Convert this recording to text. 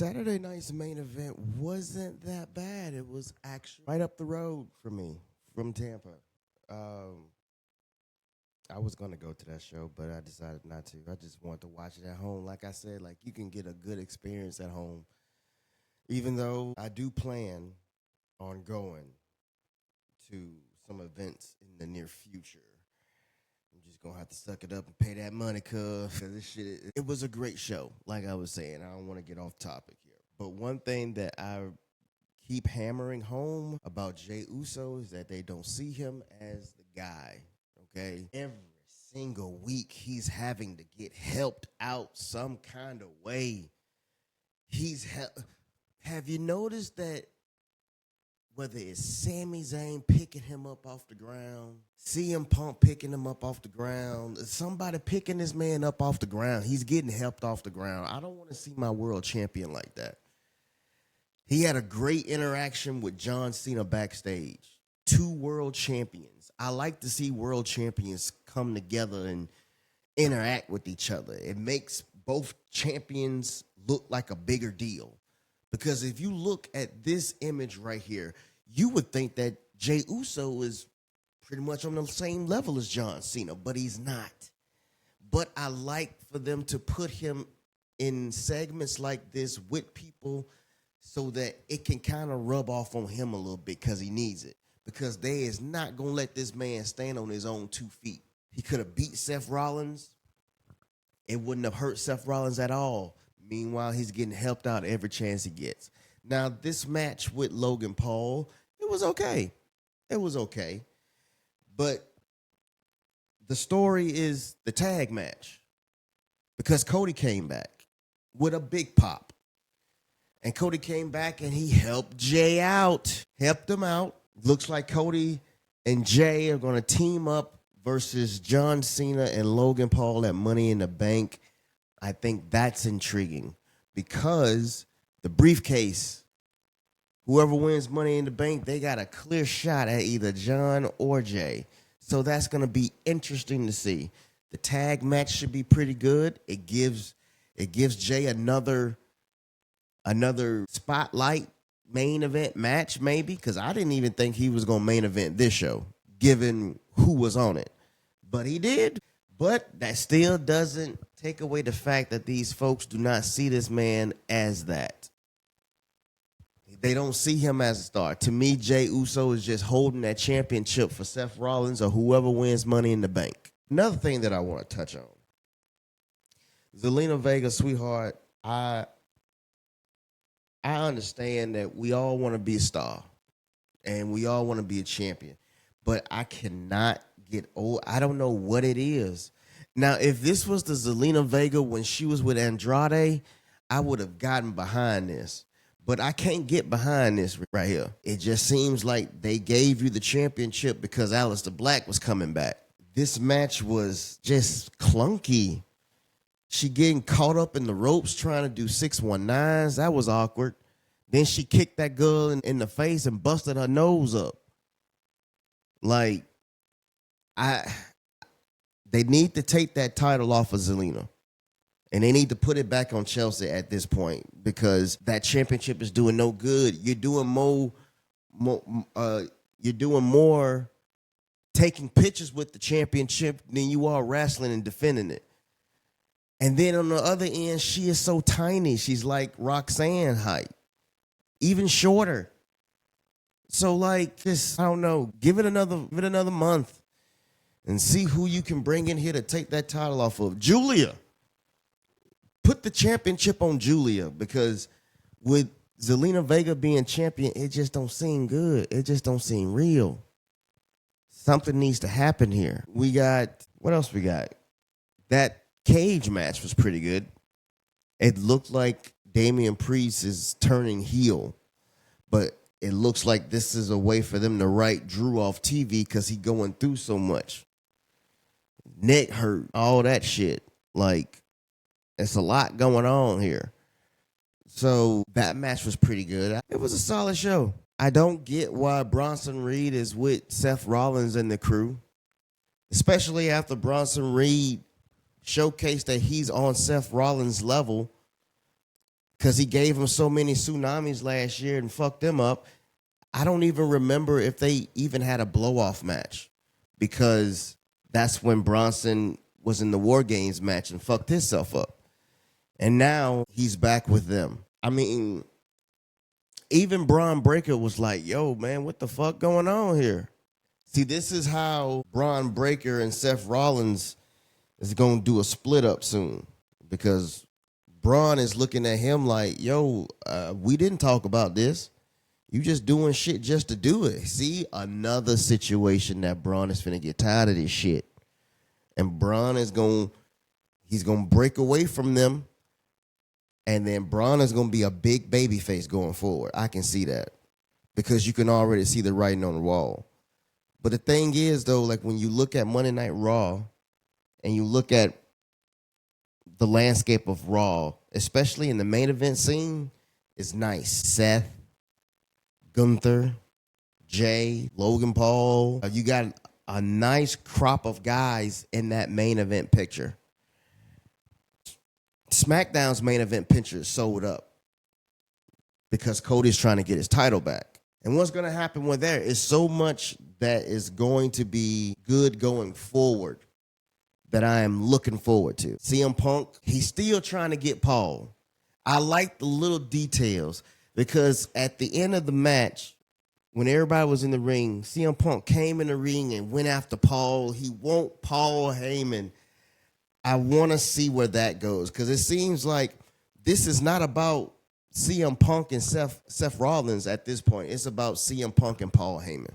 Saturday night's main event wasn't that bad. It was actually right up the road for me from Tampa. Um, I was gonna go to that show, but I decided not to. I just wanted to watch it at home. Like I said, like you can get a good experience at home. Even though I do plan on going to some events in the near future. I'm just gonna have to suck it up and pay that money, cause this shit. It was a great show. Like I was saying, I don't want to get off topic here. But one thing that I keep hammering home about Jey Uso is that they don't see him as the guy. Okay, every single week he's having to get helped out some kind of way. Have you noticed that whether it's Sami Zayn picking him up off the ground, CM Punk picking him up off the ground, somebody picking this man up off the ground, he's getting helped off the ground. I don't want to see my world champion like that. He had a great interaction with John Cena backstage. Two world champions. I like to see world champions come together and interact with each other. It makes both champions look like a bigger deal. Because if you look at this image right here, you would think that Jey Uso is pretty much on the same level as John Cena, but he's not. But I like for them to put him in segments like this with people so that it can kind of rub off on him a little bit because he needs it. Because they is not going to let this man stand on his own 2 feet. He could have beat Seth Rollins. It wouldn't have hurt Seth Rollins at all. Meanwhile, he's getting helped out every chance he gets. Now, this match with Logan Paul, it was okay. It was okay. But the story is the tag match. Because Cody came back with a big pop. And Cody came back and he helped Jey out. Helped him out. Looks like Cody and Jey are going to team up versus John Cena and Logan Paul at Money in the Bank. I think that's intriguing because the briefcase, whoever wins Money in the Bank, they got a clear shot at either John or Jey. So that's going to be interesting to see. The tag match should be pretty good. It gives Jey another spotlight main event match maybe because I didn't even think he was going to main event this show given who was on it. But he did. But that still doesn't take away the fact that these folks do not see this man as that. They don't see him as a star. To me, Jey Uso is just holding that championship for Seth Rollins or whoever wins Money in the Bank. Another thing that I want to touch on. Zelina Vega, sweetheart, I understand that we all want to be a star and we all want to be a champion. But I cannot get old. I don't know what it is. Now, if this was the Zelina Vega when she was with Andrade, I would have gotten behind this. But I can't get behind this right here. It just seems like they gave you the championship because Aleister Black was coming back. This match was just clunky. She getting caught up in the ropes trying to do 619s. That was awkward. Then she kicked that girl in the face and busted her nose up. Like, they need to take that title off of Zelina. And they need to put it back on Chelsea at this point because that championship is doing no good. You're doing more taking pictures with the championship than you are wrestling and defending it. And then on the other end, she is so tiny. She's like Roxanne height, even shorter. So like, just I don't know. Give it another month, and see who you can bring in here to take that title off of. Julia, put the championship on Julia because with Zelina Vega being champion, it just don't seem good. It just don't seem real. Something needs to happen here. We got what else? We got that cage match was pretty good. It looked like Damian Priest is turning heel, but it looks like this is a way for them to write Drew off TV because he's going through so much. Neck hurt, all that shit. Like, it's a lot going on here. So that match was pretty good. It was a solid show. I don't get why Bronson Reed is with Seth Rollins and the crew, especially after Bronson Reed showcased that he's on Seth Rollins' level because he gave him so many tsunamis last year and fucked them up. I don't even remember if they even had a blow-off match, because that's when Bronson was in the War Games match and fucked himself up. And now he's back with them. I mean, even Braun Breaker was like, yo, man, what the fuck going on here? See, this is how Braun Breaker and Seth Rollins is going to do a split up soon, because Braun is looking at him like, yo, we didn't talk about this. You just doing shit just to do it. See, another situation that Braun is finna get tired of this shit. And Braun is he's going to break away from them. And then Braun is going to be a big baby face going forward. I can see that, because you can already see the writing on the wall. But the thing is, though, like when you look at Monday Night Raw and you look at the landscape of Raw, especially in the main event scene, is nice. Seth, Gunther, Jay, Logan Paul. You got a nice crop of guys in that main event picture. SmackDown's main event picture sold up because Cody's trying to get his title back. And what's going to happen with there is so much that is going to be good going forward that I am looking forward to. CM Punk, he's still trying to get Paul. I like the little details, because at the end of the match, when everybody was in the ring, CM Punk came in the ring and went after Paul. He want Paul Heyman. I want to see where that goes, because it seems like this is not about CM Punk and Seth Rollins at this point. It's about CM Punk and Paul Heyman.